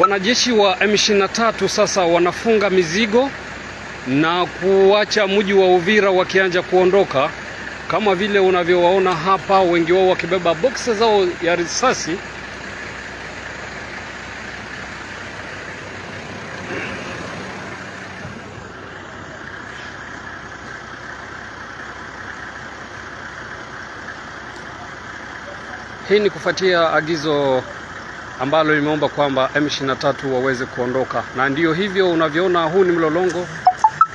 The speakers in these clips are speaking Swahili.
Wanajeshi wa M23 sasa wanafunga mizigo na kuacha mji wa Uvira wakianza kuondoka, kama vile unavyowaona hapa, wengi wao wakibeba boksi zao ya risasi. Hii ni kufuatia agizo ambalo limeomba kwamba M23 waweze kuondoka, na ndiyo hivyo unavyoona, huu ni mlolongo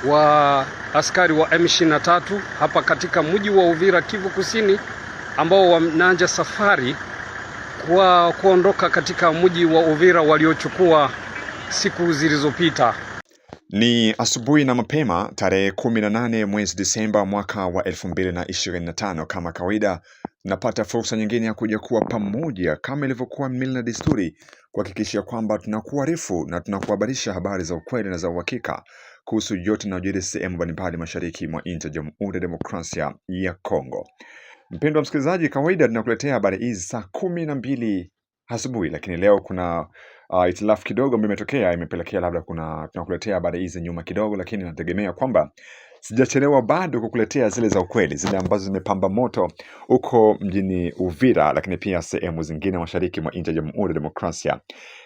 wa askari wa M23 hapa katika mji wa Uvira, Kivu Kusini, ambao wanaanza safari kwa kuondoka katika mji wa Uvira waliochukua siku zilizopita. Ni asubuhi na mapema tarehe 18 mwezi Disemba mwaka wa 2025. Kama kawaida, napata fursa nyingine ya kuja kuwa pamoja kama ilivyokuwa mila na desturi, kuhakikisha kwamba tunakuarifu na tunakuhabarisha habari za ukweli na za uhakika kuhusu yote yanayojiri sehemu mbalimbali mashariki mwa nchi ya Jamhuri ya Demokrasia ya Kongo. Mpendwa msikilizaji, kawaida tunakuletea habari hizi saa 12 asubuhi, lakini leo kuna itilafu kidogo ambayo imetokea, imepelekea labda tunakuletea habari hizi nyuma kidogo, lakini nategemea kwamba sijachelewa bado kukuletea zile za ukweli, zile ambazo zimepamba moto huko mjini Uvira, lakini pia sehemu zingine mashariki mwa nchi ya Jamhuri ya Demokrasia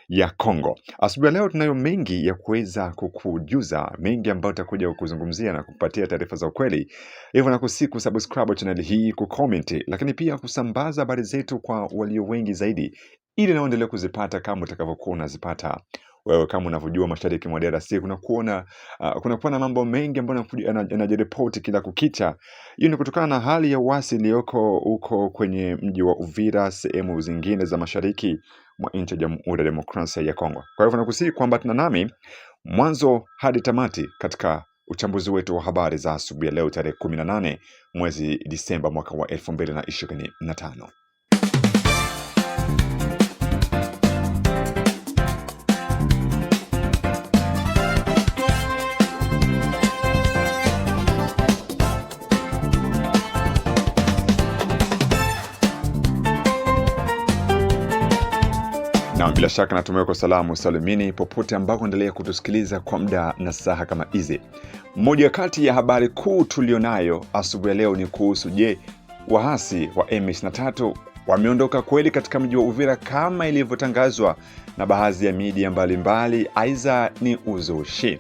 ya Kongo. Asubuhi leo tunayo mengi ya kuweza kukujuza, mengi ambayo tutakuja kukuzungumzia na kupatia taarifa za ukweli. Hivyo nakusihi kusubscribe channel hii, kucomment, lakini pia kusambaza habari zetu kwa walio wengi zaidi, ili naendelee kuzipata kama utakavyokuwa unazipata wewe. Kama unavyojua, mashariki mwa DRC kunakuwa na mambo mengi ambayo yanajiripoti kila kukicha. Hiyo ni kutokana na hali ya uasi iliyoko huko kwenye mji wa Uvira, sehemu zingine za mashariki mwa nchi ya Jamhuri ya Demokrasia ya Kongo. Kwa hivyo nakusihi kwamba tuna nami mwanzo hadi tamati katika uchambuzi wetu wa habari za asubuhi leo tarehe 18 mwezi Disemba mwaka wa 2025. Na bila shaka natumai kwa salamu salimini popote ambako endelea kutusikiliza kwa muda na saha kama hizi. Moja kati ya habari kuu tulionayo asubuhi leo ni kuhusu, je, waasi wa M23 wameondoka kweli katika mji wa Uvira kama ilivyotangazwa na baadhi ya media mbalimbali, aidha ni uzushi?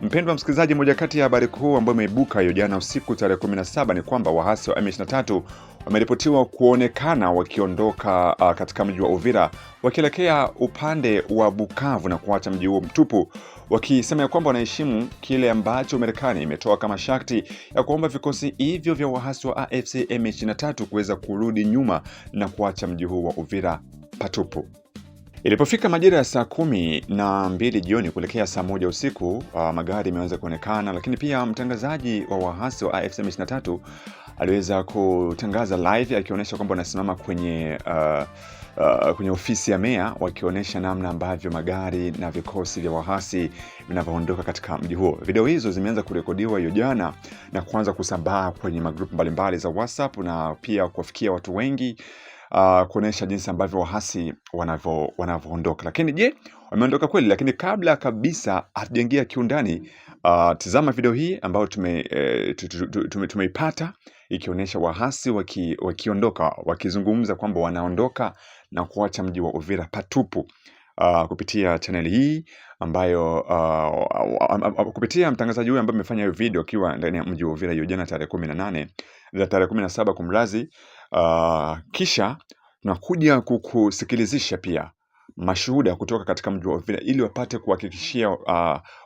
Mpendwa msikilizaji, moja kati ya habari kuu ambayo imeibuka hiyo jana usiku tarehe 17 ni kwamba waasi wa M23 wameripotiwa kuonekana wakiondoka katika mji wa Uvira wakielekea upande wa Bukavu na kuacha mji huo mtupu, wakisema kwamba wanaheshimu kile ambacho Marekani imetoa kama sharti ya kuomba vikosi hivyo vya waasi wa AFC M23 kuweza kurudi nyuma na kuacha mji huo wa Uvira patupu. Ilipofika majira ya saa 12 jioni kuelekea saa 1 usiku, magari yameanza kuonekana, lakini pia mtangazaji wa waasi wa AFC M23 aliweza kutangaza live akionyesha kwamba anasimama kwenye ofisi ya meya, wakionyesha namna ambavyo magari na vikosi vya waasi vinavyoondoka katika mji huo. Video hizo zimeanza kurekodiwa hiyo jana na kuanza kusambaa kwenye magrupu mbalimbali za WhatsApp na pia kuwafikia watu wengi, kuonesha jinsi ambavyo waasi wanavyoondoka. Lakini je, wameondoka kweli? Lakini kabla kabisa hatujaingia kiundani, tazama video hii ambayo tumeipata ikionyesha waasi wakiondoka, wakizungumza kwamba wanaondoka na kuacha mji wa Uvira patupu, kupitia channel hii ambayo kupitia mtangazaji huyu ambaye amefanya hiyo video akiwa ndani ya mji wa Uvira hiyo jana tarehe 18 na tarehe 17 kumrazi. Kisha tunakuja kukusikilizisha pia mashuhuda kutoka katika mji wa Uvira ili wapate kuhakikishia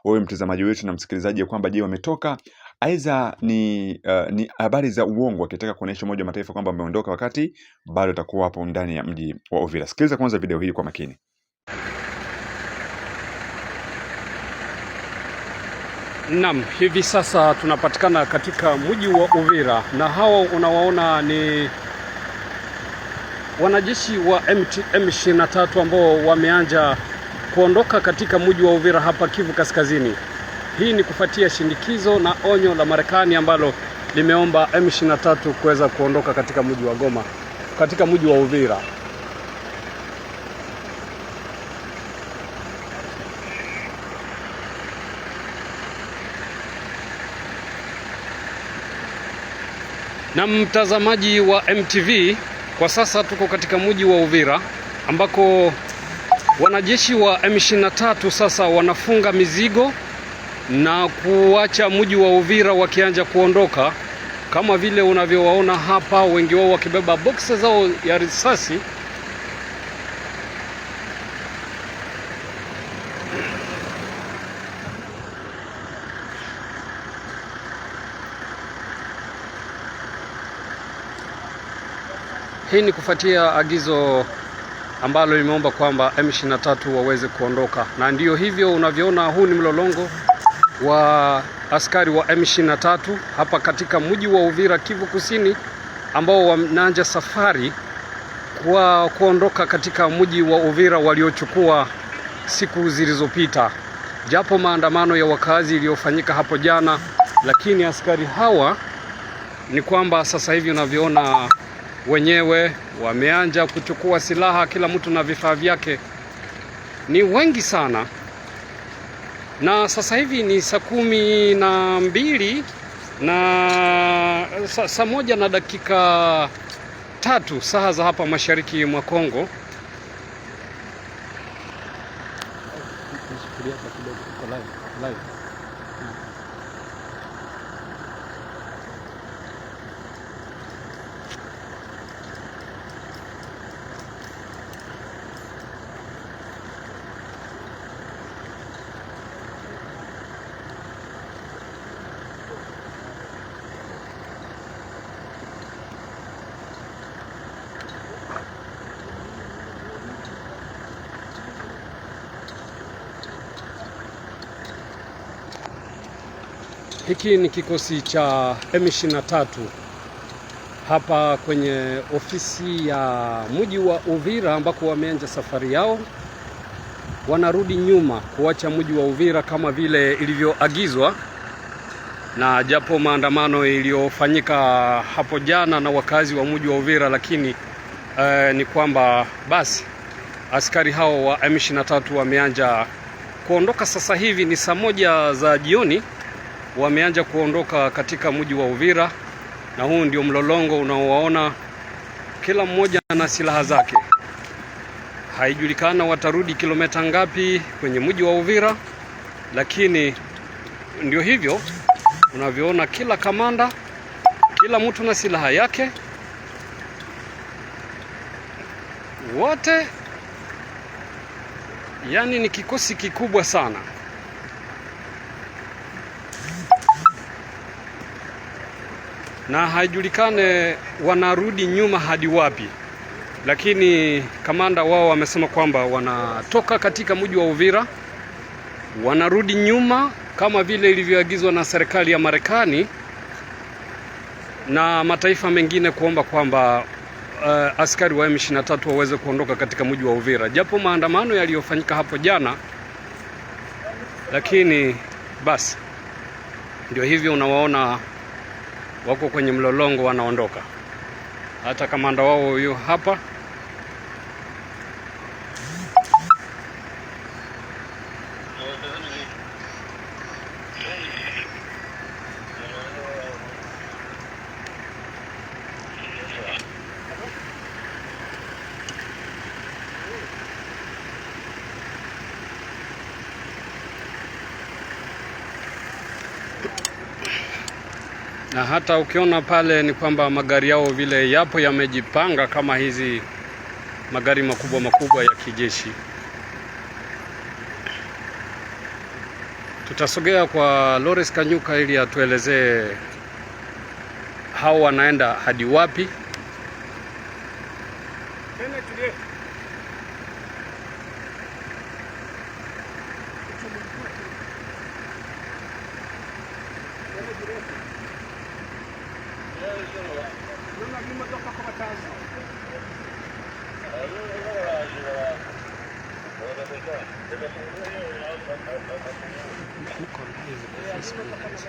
wewe mtazamaji wetu na msikilizaji kwamba je, wametoka aidha ni habari za uongo, wakitaka kuonesha Umoja wa Mataifa kwamba wameondoka wakati bado atakuwa hapo ndani ya mji wa Uvira. Sikiliza kwanza video hii kwa makini. Naam, hivi sasa tunapatikana katika mji wa Uvira na hao unawaona ni wanajeshi wa M23 ambao wameanza kuondoka katika mji wa Uvira hapa Kivu Kaskazini. Hii ni kufuatia shinikizo na onyo la Marekani ambalo limeomba M23 kuweza kuondoka katika mji wa Goma, katika mji wa Uvira. Na mtazamaji wa MTV, kwa sasa tuko katika mji wa Uvira ambako wanajeshi wa M23 sasa wanafunga mizigo na kuacha mji wa Uvira wakianza kuondoka, kama vile unavyowaona hapa, wengi wao wakibeba boksi zao ya risasi. Hii ni kufuatia agizo ambalo limeomba kwamba M23 waweze kuondoka, na ndiyo hivyo unavyoona, huu ni mlolongo wa askari wa M23 hapa katika mji wa Uvira, Kivu Kusini, ambao wanaanza safari kwa kuondoka katika mji wa Uvira waliochukua siku zilizopita, japo maandamano ya wakazi iliyofanyika hapo jana. Lakini askari hawa ni kwamba sasa hivi unavyoona wenyewe wameanza kuchukua silaha, kila mtu na vifaa vyake, ni wengi sana. Na sasa hivi ni saa 12 na saa 1 na dakika 3 saa za hapa mashariki mwa Kongo. Hiki ni kikosi cha M23 hapa kwenye ofisi ya mji wa Uvira ambako wameanza safari yao. Wanarudi nyuma kuacha mji wa Uvira kama vile ilivyoagizwa, na japo maandamano iliyofanyika hapo jana na wakazi wa mji wa Uvira, lakini ni kwamba basi askari hao wa M23 wameanza kuondoka. Sasa hivi ni saa 1 za jioni, wameanza kuondoka katika mji wa Uvira, na huu ndio mlolongo unaowaona, kila mmoja na silaha zake. Haijulikana watarudi kilomita ngapi kwenye mji wa Uvira, lakini ndio hivyo unavyoona, kila kamanda, kila mtu na silaha yake, wote, yani ni kikosi kikubwa sana. Na haijulikane wanarudi nyuma hadi wapi, lakini kamanda wao wamesema kwamba wanatoka katika mji wa Uvira, wanarudi nyuma kama vile ilivyoagizwa na serikali ya Marekani na mataifa mengine kuomba kwamba askari wa M23 waweze kuondoka katika mji wa Uvira, japo maandamano yaliyofanyika hapo jana. Lakini basi ndio hivyo unawaona wako kwenye mlolongo, wanaondoka. Hata kamanda wao huyo hapa. Na hata ukiona pale ni kwamba magari yao vile yapo yamejipanga kama hizi magari makubwa makubwa ya kijeshi. Tutasogea kwa Lawrence Kanyuka ili atuelezee hao wanaenda hadi wapi.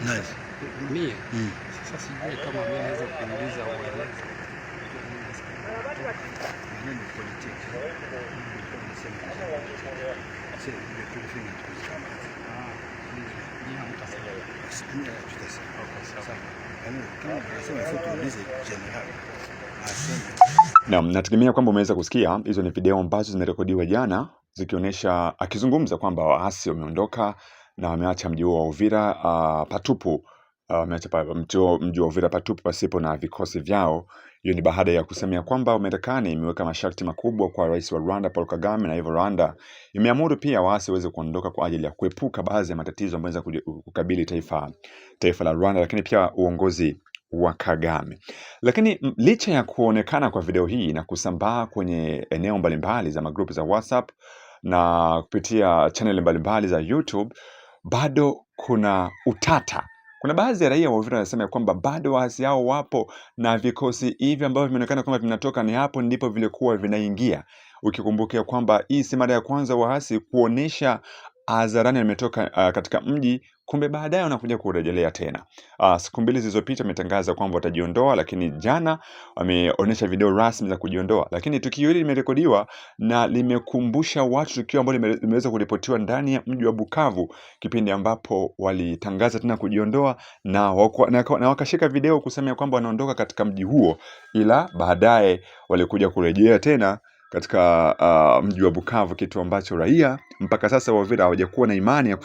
Nice. Mie sasa sijui kama mimi naweza kuuliza ueleze. Neno politiki. Sasa ndio tulifanya tukisema. Ni hamtasema. Tutasema. Okay, sawa. Anasema ifutu ulize general. Naam, nategemea kwamba umeweza kusikia hizo ni video ambazo zimerekodiwa jana zikionyesha akizungumza kwamba waasi wameondoka na wameacha mji wa Uvira patupu, wameacha mji wa Uvira patupu pasipo na vikosi vyao. Hiyo ni baada ya kusema kwamba Marekani imeweka masharti makubwa kwa rais wa Rwanda Paul Kagame, na hivyo Rwanda imeamuru pia waasi waweze kuondoka kwa ajili ya kuepuka baadhi ya matatizo ambayo yanaweza kukabili taifa la Rwanda, lakini pia uongozi wa Kagame. Lakini licha ya kuonekana kwa video hii na kusambaa kwenye eneo mbalimbali za magrupu za WhatsApp na kupitia channel mbalimbali za YouTube, bado kuna utata. Kuna baadhi ya raia wa Uvira wanasema kwamba bado waasi hao wapo na vikosi hivi ambavyo vimeonekana kama vinatoka ni hapo ndipo vilikuwa vinaingia. Ukikumbukia kwamba hii si mara ya kwanza waasi kuonesha hadharani wametoka katika mji, kumbe baadaye wanakuja kurejelea tena. Siku mbili zilizopita wametangaza kwamba watajiondoa, lakini jana wameonyesha video rasmi za kujiondoa. Lakini tukio hili limerekodiwa na limekumbusha watu tukio ambalo limeweza kuripotiwa ndani ya mji wa Bukavu kipindi ambapo walitangaza tena kujiondoa na wakashika video kusema kwamba wanaondoka katika mji huo, ila baadaye walikuja kurejea tena katika mji wa Bukavu, kitu ambacho raia mpaka sasa wa Uvira hawajakuwa na imani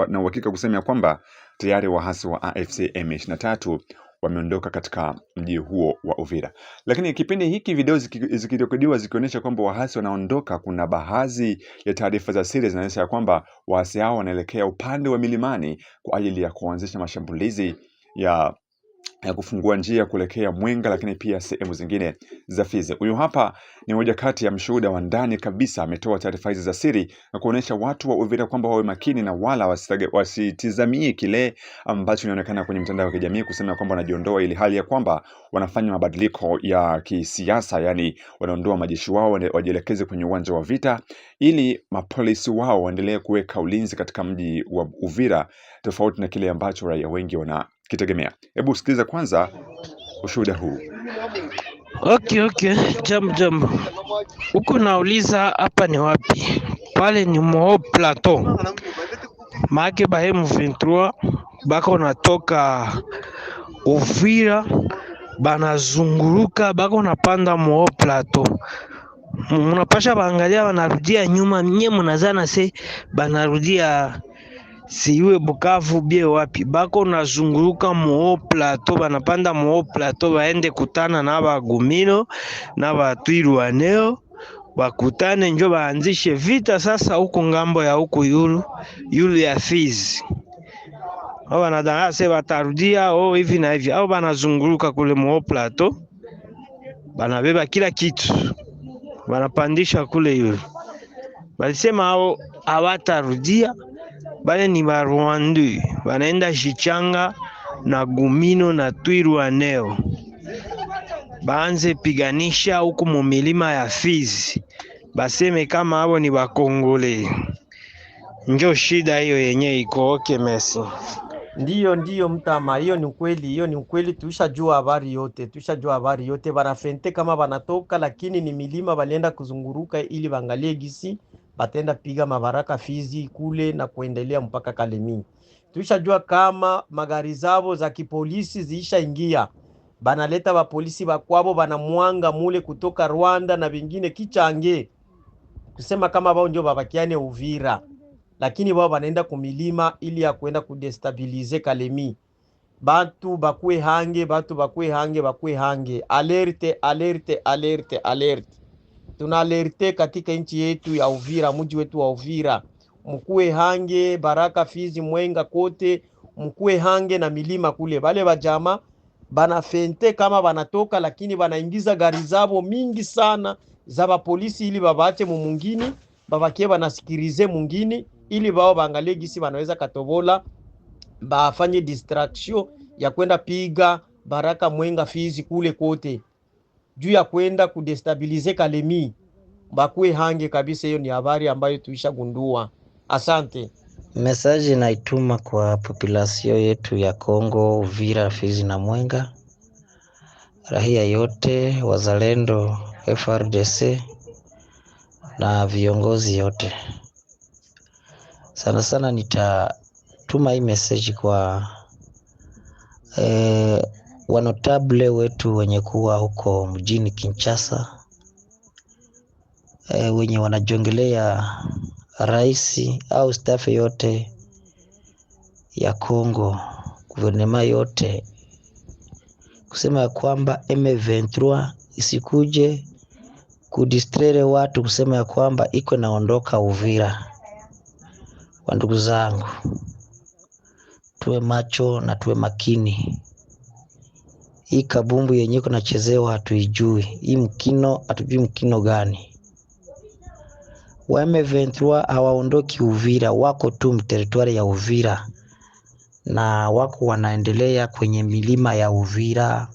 na uhakika kusema kwamba tayari waasi wa AFC M23 wameondoka katika mji huo wa Uvira. Lakini kipindi hiki video zikirekodiwa zikionyesha kwamba waasi wanaondoka, kuna baadhi ya taarifa za siri zinaonyesha kwamba waasi hao wanaelekea upande wa milimani kwa ajili ya kuanzisha mashambulizi ya kufungua njia kuelekea Mwenga, lakini pia sehemu zingine za Fizi. Huyu hapa ni mmoja kati ya mshuhuda wa ndani kabisa, ametoa taarifa hizi za siri na kuonesha watu wa Uvira kwamba wawe makini na wala wasitizamie kile ambacho inaonekana kwenye mtandao wa kijamii kusema kwamba wanajiondoa, ili hali ya kwamba wanafanya mabadiliko ya kisiasa, yani wanaondoa majeshi wao wajielekeze kwenye uwanja wa vita ili mapolisi wao waendelee kuweka ulinzi katika mji wa Uvira, tofauti na kile ambacho raia wengi wanakitegemea. Hebu sikiliza kwanza ushuhuda huu. Okay. Jambo. Huko nauliza hapa ni wapi? Pale ni Moho Plateau. Maake ba M23 bako natoka Uvira banazunguruka bako napanda Moho Plateau. Mnapasha baangalia wanarudia nyuma, mnye mnazana se banarudia siwe Bukavu bie wapi, bako nazunguruka Moho Plateau, banapanda Moho Plateau baende kutana na bagumino na batwirwaneo, bakutane njo baanzishe vita sasa huko ngambo ya huko yulu ya Fizi. Hao wanadanga se batarudia hivi na hivi, au banazunguruka kule Moho Plateau, banabeba kila kitu banapandisha kule yulu. Balisema hao hawatarudia, bale ni Barwanda banaenda Jichanga na Gumino na Twirwaneo, baanze piganisha huko mu milima ya Fizi, baseme kama hao ni Bakongole. Njo shida hiyo yenye iko. Okay, merci. Ndiyo mtama, hiyo ni ukweli, tushajua habari yote, barafente kama banatoka, lakini ni milima balienda kuzunguruka ili bangalie gisi batenda piga mabaraka Fizi kule na kuendelea mpaka Kalemi. Tushajua kama magari zao za kipolisi ziisha ingia, banaleta ba polisi bakwabo banamwanga mule kutoka Rwanda na vingine Kichange, kusema kama bao ndio babakiane Uvira, lakini wao wanaenda kumilima ili ya kwenda kudestabilize Kalemi. Batu bakwe hange. Alerte. Tuna alerte katika nchi yetu ya Uvira, mji wetu wa Uvira. Mkuwe hange, Baraka, Fizi, Mwenga kote, mkuwe hange na milima kule. Bale bajama banafente kama banatoka, lakini banaingiza gari zabo mingi sana za ba polisi ili babache mungini, babakie banasikirize mungini ili bao baangalie gisi banaweza katobola, bafanye distraction ya kwenda piga Baraka, Mwenga, Fizi kule kote, juu ya kwenda kudestabilize Kalemi. Bakwe hange kabisa. Hiyo ni habari ambayo tuishagundua. Asante. Message naituma kwa population yetu ya Kongo, Uvira, Fizi na Mwenga, rahia yote, wazalendo, FRDC na viongozi yote. Sana nitatuma hii message kwa wanotable wetu wenye kuwa huko mjini Kinshasa, wenye wanajongelea rais au staff yote ya Kongo, guvernema yote, kusema ya kwamba M23 isikuje kudistraire watu, kusema ya kwamba iko naondoka Uvira. Wa ndugu zangu, tuwe macho na tuwe makini. Hii kabumbu yenye kuna chezewa hatuijui. Hii mkino hatujui mkino gani. Wa M23 hawaondoki Uvira, wako tu mteritwari ya Uvira na wako wanaendelea kwenye milima ya Uvira,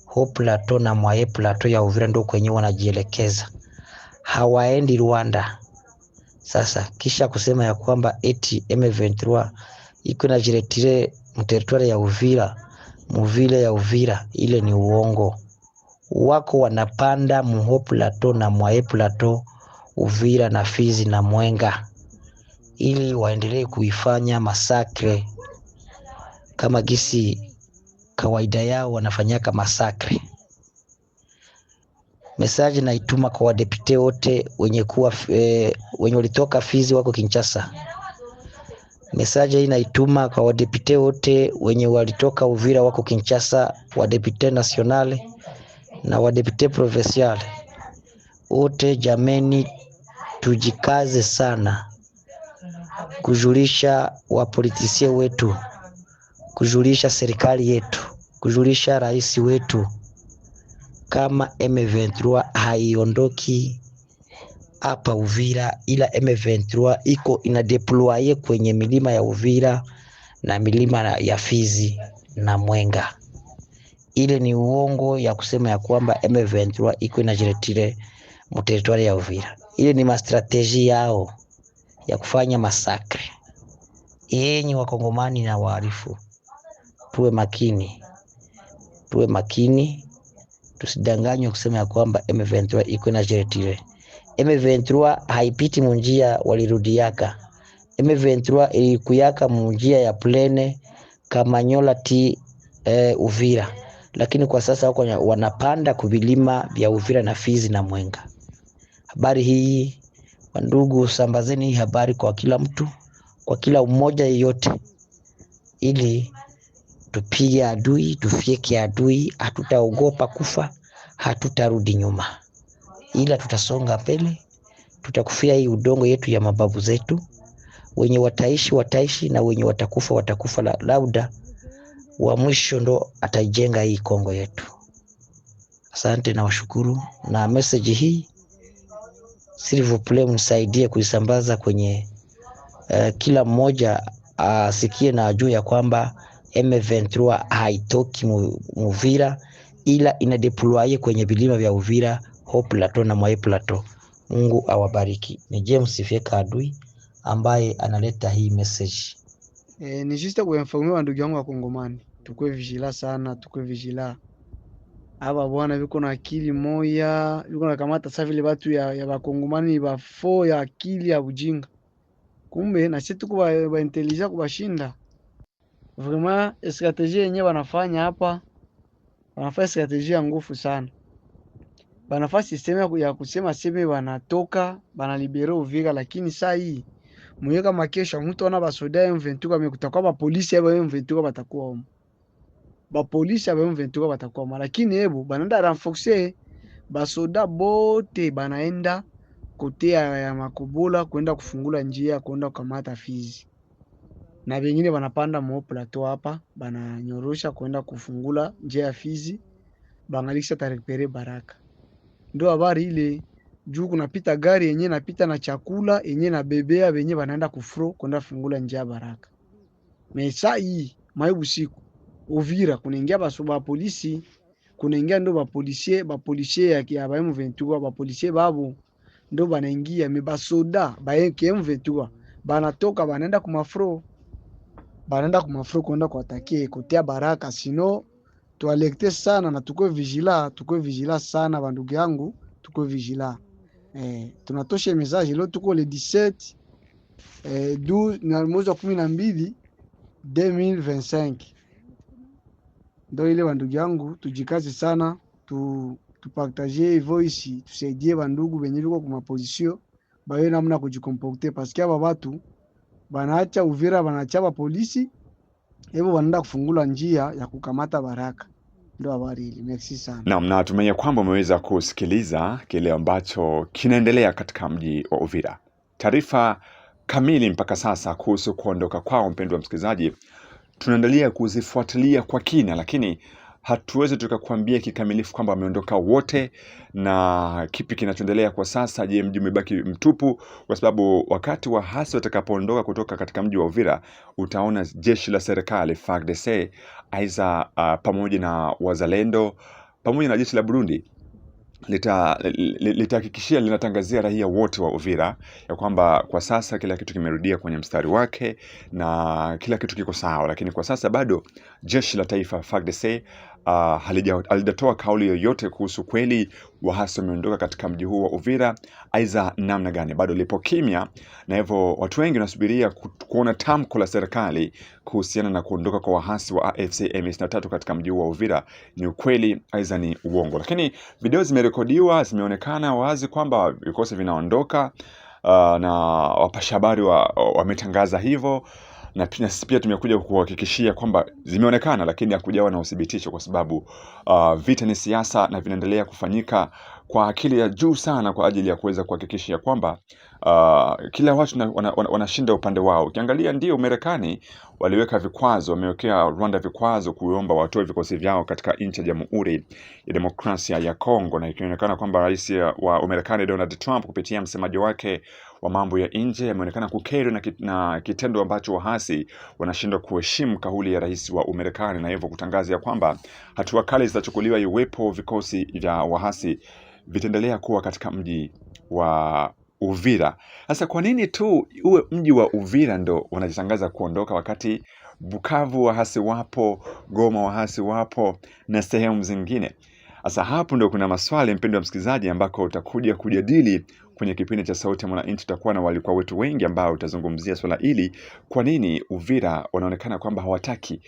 Haut Plateau na Moyen Plateau ya Uvira ndio kwenye wanajielekeza. Hawaendi Rwanda. Sasa kisha kusema ya kwamba eti M23 iko na jiretire mteritwari ya Uvira, muvile ya Uvira, ile ni uongo. Wako wanapanda Haut Plateau na Moyen Plateau, Uvira na Fizi na Mwenga, ili waendelee kuifanya masakre kama gisi kawaida yao wanafanyaka masakre. Message naituma kwa wadepute wote wenye kuwa wenye walitoka Fizi wako Kinshasa. Message hii naituma kwa wadepute wote wenye walitoka Uvira wako Kinshasa, wadepute national na wadepute provincial wote. Jameni, tujikaze sana kujulisha wapolitisie wetu, kujulisha serikali yetu, kujulisha rais wetu kama M23 haiondoki hapa Uvira, ila M23 iko inadeploye kwenye milima ya Uvira na milima ya Fizi na Mwenga. Ile ni uongo ya kusema ya kwamba M23 iko inajiretire mteritwari ya Uvira. Ile ni mastrateji yao ya kufanya masakre. Yenyi wakongomani na waarifu, tuwe makini, tuwe makini, tusidanganywe kusema ya kwamba M23 iko inajiretire. M23 haipiti munjia walirudiaka. M23 ilikuyaka munjia ya plene Kamanyola Uvira, lakini kwa sasa wako wanapanda kuvilima vya Uvira na Fizi na Mwenga. Habari hii wandugu, sambazeni hii habari kwa kila mtu, kwa kila umoja yeyote, ili tupige adui, tufieke adui. Hatutaogopa kufa, hatutarudi nyuma, ila tutasonga mbele. Tutakufia hii udongo yetu ya mababu zetu. Wenye wataishi na wenye watakufa lauda wa mwisho ndo ataijenga hii Kongo yetu. Asante na washukuru, na message hii s'il vous plaît msaidie kuisambaza kwenye kila mmoja asikie na ajue ya kwamba M23 haitoki Uvira, ila inadeploye kwenye vilima vya Uvira, Haut Plateau na Moyen Plateau. Mungu awabariki. Ni James Fieka Adui ambaye analeta hii message. Ni juste kuinformer ndugu yangu wa Kongomani, tukue vigila sana, tukue vigila. Aba bwana biko na akili moya, biko na kamata sa vile watu ya Bakongomani bafo ya akili ya ujinga. Kumbe na sisi tuko ba intelligent kubashinda. Vraiment strategie yenye wanafanya hapa, wanafanya strategie ya nguvu sana. Banafanya system ya kusema sema wanatoka, banalibere Uvira, lakini saa hii mwenye kama kesho mtu ana basoda M23 amekutakuwa ba polisi ya M23 batakuwa huko. Ba polisi ya M23 batakuwa huko, lakini hebu banaenda renforcer basoda bote, banaenda kote ya Makobola kwenda kufungula njia kwenda kukamata Fizi. Na wengine wanapanda Haut Plateau hapa, bananyorosha kwenda kufungula njia ya Fizi, bangalisha tarekpere Baraka. Ndio habari ile juu kunapita gari yenye napita na chakula yenye na bebea wenye wanaenda kufro kwenda fungula njia Baraka. Mesa hii maibu siku Uvira kunaingia basoba polisi, kunaingia ndo ba policier ya M23, ba policier babo ndo banaingia, mebasoda ba M23 banatoka banaenda kumafro, kwenda kuatake kotea Baraka. Sino tualekte sana na tukue vigila sana bandugu yangu, tukue vigila. Tunatosha message leo, tuko le 17 12 na mwezi wa 12 2025. Ndio ile bandugu yangu, tujikaze sana, tupartager voice, tusaidie bandugu benye biko kwa position bawe namna kujikomporter, parce que aba watu banaacha Uvira, banaacha ba polisi, hebo wanaenda kufungula njia ya kukamata Baraka. Ndio habari ile. Merci sana. Naam, natumai kwamba umeweza kusikiliza kile ambacho kinaendelea katika mji wa Uvira. Taarifa kamili mpaka sasa kuhusu kuondoka kwao, mpendwa msikilizaji, tunaendelea kuzifuatilia kwa kina, lakini hatuwezi tukakwambia kikamilifu kwamba wameondoka wote na kipi kinachoendelea kwa sasa. Je, mji umebaki mtupu? Kwa sababu wakati waasi watakapoondoka kutoka katika mji wa Uvira, utaona jeshi la serikali FARDC aidha pamoja na wazalendo pamoja na jeshi la Burundi litahakikishia linatangazia raia wote wa Uvira ya kwamba kwa sasa kila kitu kimerudia kwenye mstari wake na kila kitu kiko sawa. Lakini kwa sasa bado jeshi la taifa FARDC halijatoa kauli yoyote kuhusu kweli waasi wameondoka katika mji huu wa Uvira aidha namna gani. Bado lipo kimya, na hivyo watu wengi wanasubiria kuona tamko la serikali kuhusiana na kuondoka kwa waasi wa AFC M23 katika mji huu wa Uvira ni ukweli aidha ni uongo. Lakini video zimerekodiwa, zimeonekana wazi kwamba vikosi vinaondoka na wapasha habari wametangaza hivyo, na pia tumekuja kuhakikishia kwamba zimeonekana, lakini hakujawa na uthibitisho kwa sababu vita ni siasa na vinaendelea kufanyika kwa akili ya juu sana kwa ajili ya kuweza kuhakikisha kwamba kila watu wanashinda upande wao. Ukiangalia ndio Marekani waliweka vikwazo, wamewekea Rwanda vikwazo kuomba watoe vikosi vyao katika nchi ya Jamhuri ya Demokrasia ya Kongo, na ikionekana kwamba rais wa Marekani Donald Trump kupitia msemaji wake wa mambo ya nje ameonekana kukeri na kitendo ambacho waasi wanashindwa kuheshimu kauli ya rais wa Marekani, na hivyo kutangaza ya kwamba hatua kali zitachukuliwa iwepo vikosi vya waasi vitaendelea kuwa katika mji wa Uvira. Sasa kwa nini tu uwe mji wa Uvira ndo wanajitangaza kuondoka wakati Bukavu waasi wapo, Goma waasi wapo na sehemu zingine? Sasa hapo ndo kuna maswali, mpendwa msikilizaji, ambako utakuja kujadili kwenye kipindi cha Sauti ya Mwananchi. Tutakuwa na walikuwa wetu wengi ambao utazungumzia swala hili. Kwa nini Uvira wanaonekana kwamba hawataki,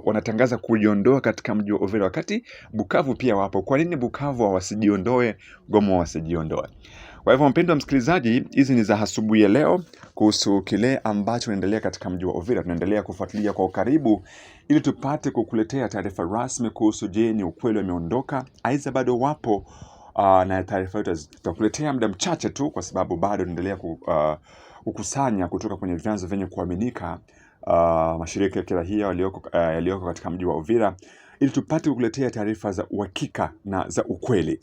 wanatangaza kujiondoa katika mji wa Uvira wakati Bukavu pia wapo? Kwa nini Bukavu wasijiondoe, Goma wasijiondoe? Kwa hivyo mpendwa msikilizaji, hizi ni za asubuhi ya leo kuhusu kile ambacho kinaendelea katika mji wa Uvira. Tunaendelea kufuatilia kwa ukaribu ili tupate kukuletea taarifa rasmi kuhusu je, ni ukweli wameondoka aidha bado wapo. Na taarifa hiyo tutakuletea muda mchache tu, kwa sababu bado tunaendelea kukusanya kutoka kwenye vyanzo vyenye kuaminika, mashirika ya kiraia yaliyoko katika mji wa Uvira, ili tupate kukuletea taarifa za uhakika na za ukweli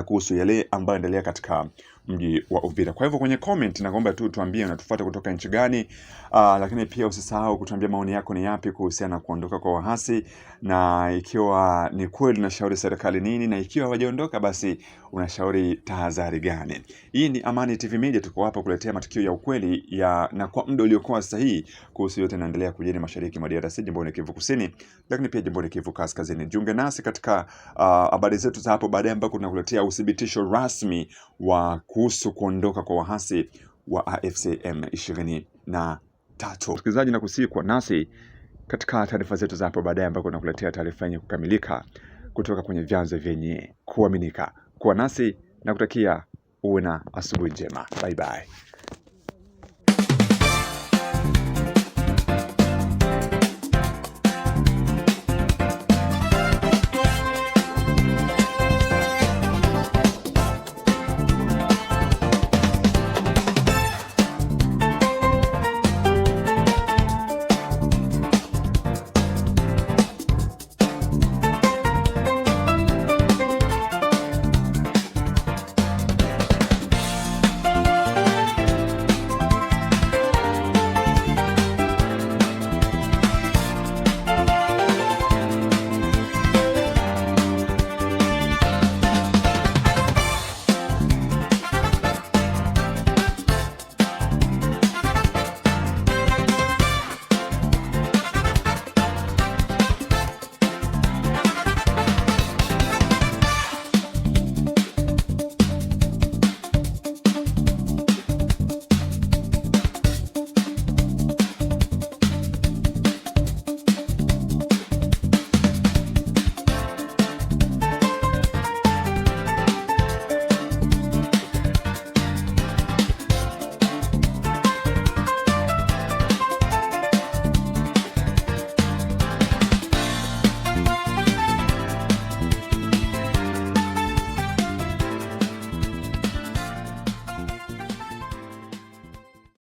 kuhusu yale ambayo yanaendelea katika mji wa Uvira. Kwa hivyo kwenye comment naomba tu tuambie unatufuata kutoka nchi gani, lakini pia usisahau kutuambia maoni yako ni yapi kuhusiana na kuondoka kwa waasi, na ikiwa ni kweli unashauri serikali nini, na ikiwa hawajaondoka basi unashauri tahadhari gani. Hii ni Amani TV Media, tuko hapa kuletea matukio ya ukweli na kwa muda uliokuwa sahihi kuhusu yote yanaendelea kujiri mashariki mwa DRC, jimboni Kivu Kusini, lakini pia jimboni Kivu Kaskazini. Jiunge nasi katika habari zetu za hapo baadaye, ambako tunakuletea uthibitisho rasmi wa kuhusu kuondoka kwa waasi wa AFC M23. Msikilizaji, nakusihi kwa nasi katika taarifa zetu za hapo baadaye, ambako tunakuletea taarifa yenye kukamilika kutoka kwenye vyanzo vyenye kuaminika. Kwa nasi na kutakia uwe na asubuhi njema. Bye bye.